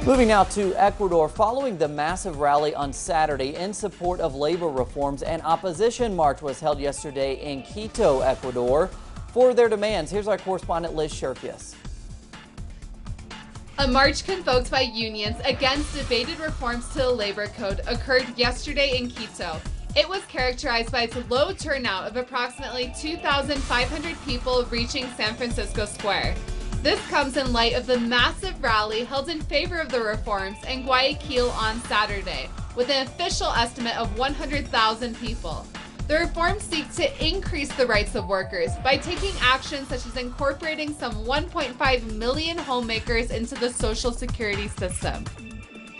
Moving now to Ecuador, following the massive rally on Saturday in support of labor reforms, an opposition march was held yesterday in Quito, Ecuador, for their demands. Here's our correspondent Liz Sherfius. A march convoked by unions against debated reforms to the labor code occurred yesterday in Quito. It was characterized by its low turnout of approximately 2,500 people reaching San Francisco Square. This comes in light of the massive rally held in favor of the reforms in Guayaquil on Saturday, with an official estimate of 100,000 people. The reforms seek to increase the rights of workers by taking actions such as incorporating some 1.5 million homemakers into the Social Security system.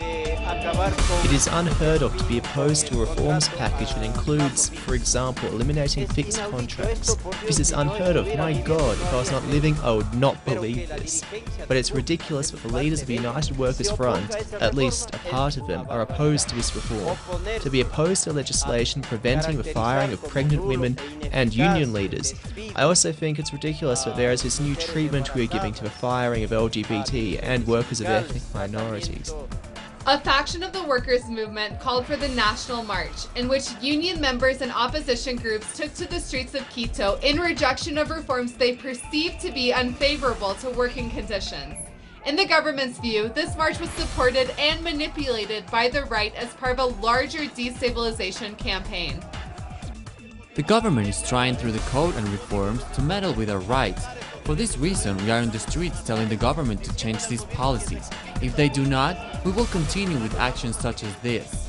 It is unheard of to be opposed to a reforms package that includes, for example, eliminating fixed contracts. This is unheard of. My God, if I was not living, I would not believe this. But it's ridiculous that the leaders of the United Workers Front, at least a part of them, are opposed to this reform. To be opposed to legislation preventing the firing of pregnant women and union leaders. I also think it's ridiculous that there is this new treatment we are giving to the firing of LGBT and workers of ethnic minorities. A faction of the workers' movement called for the National March, in which union members and opposition groups took to the streets of Quito in rejection of reforms they perceived to be unfavorable to working conditions. In the government's view, this march was supported and manipulated by the right as part of a larger destabilization campaign. The government is trying through the code and reforms to meddle with our rights. For this reason, we are in the streets telling the government to change these policies. If they do not, we will continue with actions such as this.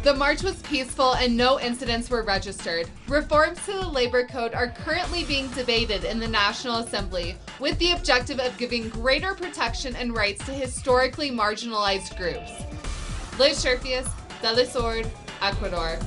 The march was peaceful and no incidents were registered. Reforms to the labor code are currently being debated in the National Assembly with the objective of giving greater protection and rights to historically marginalized groups. Liz Sherfius, Telesur, Ecuador.